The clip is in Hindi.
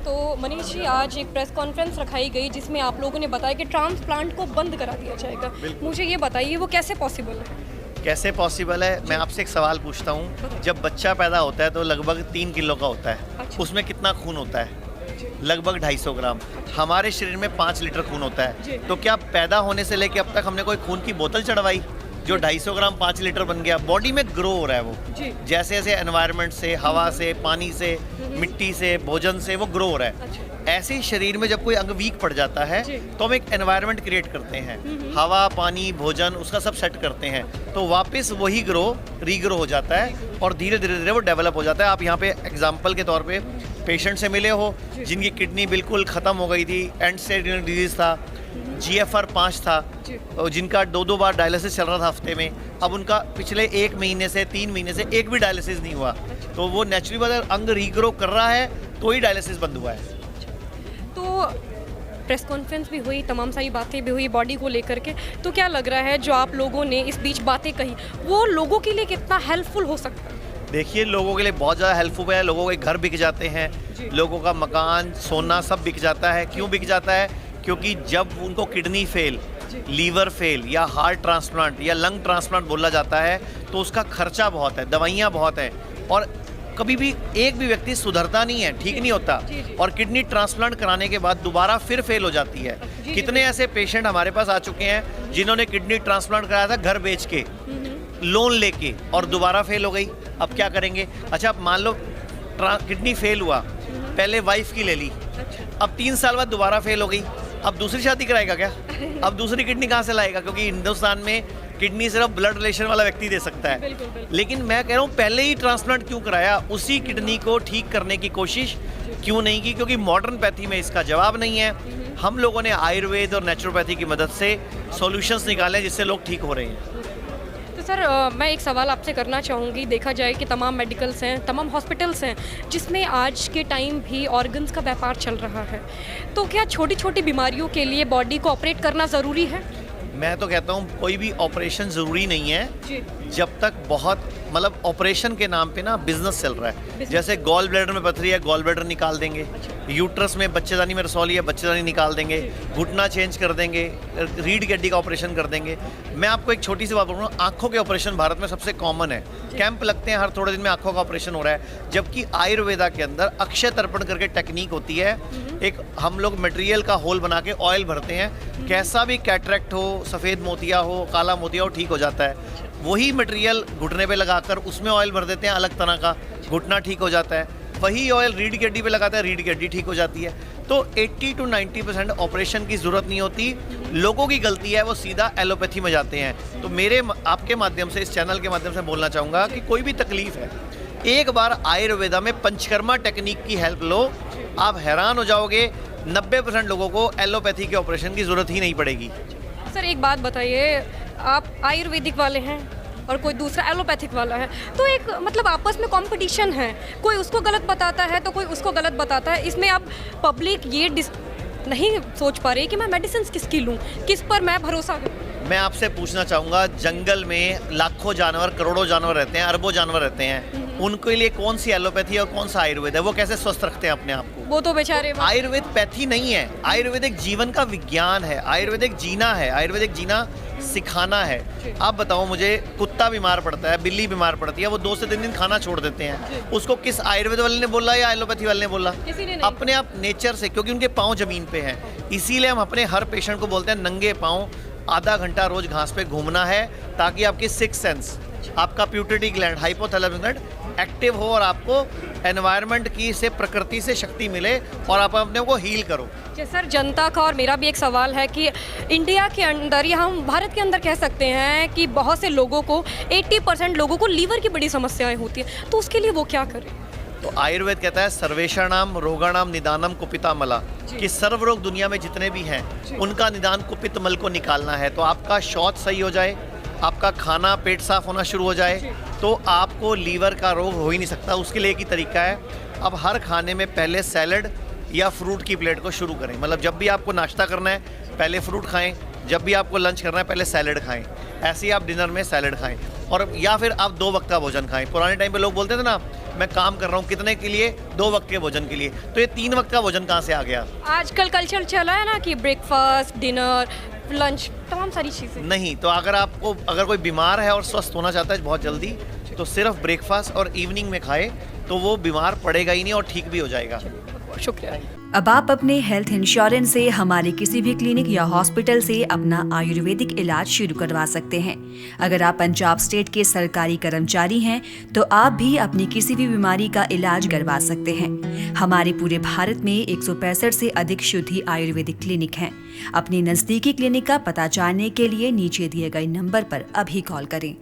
तो मनीष जी, आज एक प्रेस कॉन्फ्रेंस रखाई गई जिसमें आप लोगों ने बताया कि ट्रांसप्लांट को बंद करा दिया जाएगा। मुझे ये बताइए वो कैसे पॉसिबल है? कैसे पॉसिबल है? मैं आपसे एक सवाल पूछता हूँ। जब बच्चा पैदा होता है तो लगभग 3 किलो का होता है। अच्छा। उसमें कितना खून होता है? लगभग 250 ग्राम। हमारे शरीर में 5 लीटर खून होता है। तो क्या पैदा होने से लेके अब तक हमने कोई खून की बोतल चढ़वाई जो 250 ग्राम 5 लीटर बन गया? बॉडी में ग्रो हो रहा है वो, जैसे जैसे एनवायरनमेंट से, हवा से, पानी से, मिट्टी से, भोजन से वो ग्रो हो रहा है। ऐसे ही शरीर में जब कोई अंग वीक पड़ जाता है तो हम एक एनवायरनमेंट क्रिएट करते हैं, हवा, पानी, भोजन, उसका सब सेट करते हैं, तो वापस वही रीग्रो हो जाता है और धीरे धीरे वो डेवलप हो जाता है। आप यहाँ पे एग्जाम्पल के तौर पे पेशेंट से मिले हो जिनकी किडनी बिल्कुल ख़त्म हो गई थी, एंड स्टेज रिनल डिजीज था, GFR 5 था, और जिनका 2 बार डायलिसिस चल रहा था हफ्ते में, अब उनका पिछले 1 महीने से 3 महीने से एक भी डायलिसिस नहीं हुआ। तो वो नेचुरली बात है, अंग रीग्रो कर रहा है तो ही डायलिसिस बंद हुआ है। तो प्रेस कॉन्फ्रेंस भी हुई, तमाम सारी बातें भी हुई बॉडी को लेकर के, तो क्या लग रहा है जो आप लोगों ने इस बीच बातें कही वो लोगों के लिए कितना हेल्पफुल हो सकता है? देखिए, लोगों के लिए बहुत ज़्यादा हेल्पफुल है। लोगों के घर बिक जाते हैं, लोगों का मकान, सोना सब बिक जाता है। क्यों बिक जाता है? क्योंकि जब उनको किडनी फेल, लीवर फेल या हार्ट ट्रांसप्लांट या लंग ट्रांसप्लांट बोला जाता है तो उसका खर्चा बहुत है, दवाइयाँ बहुत हैं, और कभी भी एक भी व्यक्ति सुधरता नहीं है, ठीक नहीं होता। और किडनी ट्रांसप्लांट कराने के बाद दोबारा फिर फेल हो जाती है। कितने ऐसे पेशेंट हमारे पास आ चुके हैं जिन्होंने किडनी ट्रांसप्लांट कराया था घर बेच के, लोन लेके, और दोबारा फेल हो गई। अब क्या करेंगे? अच्छा, अब मान लो किडनी फेल हुआ, पहले वाइफ की ले ली, अब 3 साल बाद दोबारा फेल हो गई, अब दूसरी शादी कराएगा क्या? अब दूसरी किडनी कहाँ से लाएगा? क्योंकि हिंदुस्तान में किडनी सिर्फ ब्लड रिलेशन वाला व्यक्ति दे सकता है। लेकिन मैं कह रहा हूँ, पहले ही ट्रांसप्लांट क्यों कराया? उसी किडनी को ठीक करने की कोशिश क्यों नहीं की? क्योंकि मॉडर्न पैथी में इसका जवाब नहीं है। हम लोगों ने आयुर्वेद और नेचुरोपैथी की मदद से सॉल्यूशंस निकाले जिससे लोग ठीक हो रहे हैं। तो सर, मैं एक सवाल आपसे करना चाहूँगी। देखा जाए कि तमाम मेडिकल्स हैं, तमाम हॉस्पिटल्स हैं जिसमें आज के टाइम भी ऑर्गन्स का व्यापार चल रहा है, तो क्या छोटी छोटी बीमारियों के लिए बॉडी को ऑपरेट करना ज़रूरी है? मैं तो कहता हूँ कोई भी ऑपरेशन ज़रूरी नहीं है जब तक बहुत, मतलब ऑपरेशन के नाम पे ना बिजनेस चल रहा है। जैसे गॉल ब्लैडर में पथरी है, गॉल ब्लैडर निकाल देंगे, यूट्रस में बच्चेदानी में रसौली है, बच्चेदानी निकाल देंगे, घुटना चेंज कर देंगे, रीढ़ की हड्डी का ऑपरेशन कर देंगे। मैं आपको एक छोटी सी बात बोलूँ, आंखों के ऑपरेशन भारत में सबसे कॉमन है। कैंप लगते हैं, हर थोड़े दिन में आंखों का ऑपरेशन हो रहा है। जबकि आयुर्वेदा के अंदर अक्षय तर्पण करके टेक्निक होती है, एक हम लोग मटेरियल का होल बना के ऑयल भरते हैं, कैसा भी कैटरेक्ट हो, सफ़ेद मोतिया हो, काला मोतिया हो, ठीक हो जाता है। वही मटेरियल घुटने पे लगाकर उसमें ऑयल भर देते हैं अलग तरह का, घुटना ठीक हो जाता है। वही ऑयल रीढ़ की हड्डी पे लगाता है, रीढ़ की हड्डी ठीक हो जाती है। तो 80 to 90% ऑपरेशन की ज़रूरत नहीं होती। लोगों की गलती है, वो सीधा एलोपैथी में जाते हैं। तो मेरे आपके माध्यम से, इस चैनल के माध्यम से बोलना चाहूँगा कि कोई भी तकलीफ है, एक बार आयुर्वेदा में पंचकर्मा टेक्निक की हेल्प लो, आप हैरान हो जाओगे। 90% लोगों को एलोपैथी के ऑपरेशन की ज़रूरत ही नहीं पड़ेगी। सर, एक बात बताइए, आप आयुर्वेदिक वाले हैं और कोई दूसरा एलोपैथिक वाला है, तो एक मतलब आपस में कंपटीशन है, कोई उसको गलत बताता है तो कोई उसको गलत बताता है। इसमें अब पब्लिक ये नहीं सोच पा रही कि मैं मेडिसिन किसकी लूँ, किस पर मैं भरोसा करूँ। मैं आपसे पूछना चाहूँगा, जंगल में लाखों जानवर, करोड़ों जानवर रहते हैं, अरबों जानवर रहते हैं, उनके लिए कौन सी एलोपैथी और कौन सा आयुर्वेद है? वो कैसे स्वस्थ रखते हैं अपने आप को? वो तो बेचारे, आयुर्वेद पैथी नहीं है, आयुर्वेद एक जीवन का विज्ञान है, आयुर्वेद एक जीना है, आयुर्वेद एक जीना सिखाना है। आप बताओ मुझे, कुत्ता बीमार पड़ता है, बिल्ली बीमार पड़ती है, वो 2 से 3 दिन खाना छोड़ देते हैं, उसको किस आयुर्वेद वाले ने बोला या एलोपैथी वाले ने बोला? किसी ने नहीं। अपने आप नेचर से, क्योंकि उनके पाँव जमीन पे हैं। इसीलिए हम अपने हर पेशेंट को बोलते हैं नंगे पाँव आधा घंटा रोज घास पे घूमना है, ताकि आपकी 6th सेंस, आपका प्यूटरी ग्लैंड, हाइपोथैलेमस ग्लैंड एक्टिव हो और आपको एनवायरनमेंट की से, प्रकृति से शक्ति मिले और आप अपने को हील करो। जी सर, जनता का और मेरा भी एक सवाल है कि इंडिया के अंदर या हम भारत के अंदर कह सकते हैं कि बहुत से लोगों को, 80% लोगों को लीवर की बड़ी समस्याएं होती हैं, तो उसके लिए वो क्या करें? तो आयुर्वेद कहता है सर्वेषाणाम रोगाणाम निदानम कुपितामला, कि सर्व रोग दुनिया में जितने भी हैं उनका निदान कुपित मल को निकालना है। तो आपका शौच सही हो जाए, आपका खाना पेट साफ होना शुरू हो जाए, तो आपको लीवर का रोग हो ही नहीं सकता। उसके लिए एक ही तरीका है, अब हर खाने में पहले सैलड या फ्रूट की प्लेट को शुरू करें। मतलब जब भी आपको नाश्ता करना है, पहले फ्रूट खाएं, जब भी आपको लंच करना है पहले सैलेड खाएं, ऐसे ही आप डिनर में सैलेड खाएं, और या फिर आप 2 वक्त का भोजन खाएं। पुराने टाइम पे लोग बोलते थे ना, मैं काम कर रहा हूँ कितने के लिए, 2 वक्त के भोजन के लिए, तो ये 3 वक्त का भोजन कहाँ से आ गया? आजकल कल्चर चला है ना कि ब्रेकफास्ट, डिनर, लंच, तमाम सारी चीज़ें। नहीं, तो अगर कोई बीमार है और स्वस्थ होना चाहता है बहुत जल्दी, तो सिर्फ ब्रेकफास्ट और इवनिंग में खाए, तो वो बीमार पड़ेगा ही नहीं और ठीक भी हो जाएगा। शुक्रिया। अब आप अपने हेल्थ इंश्योरेंस से हमारे किसी भी क्लिनिक या हॉस्पिटल से अपना आयुर्वेदिक इलाज शुरू करवा सकते हैं। अगर आप पंजाब स्टेट के सरकारी कर्मचारी हैं तो आप भी अपनी किसी भी बीमारी का इलाज करवा सकते हैं। हमारे पूरे भारत में 165 से अधिक शुद्धि आयुर्वेदिक क्लिनिक हैं। अपनी नजदीकी क्लिनिक का पता जानने के लिए नीचे दिए गए नंबर पर अभी कॉल करें।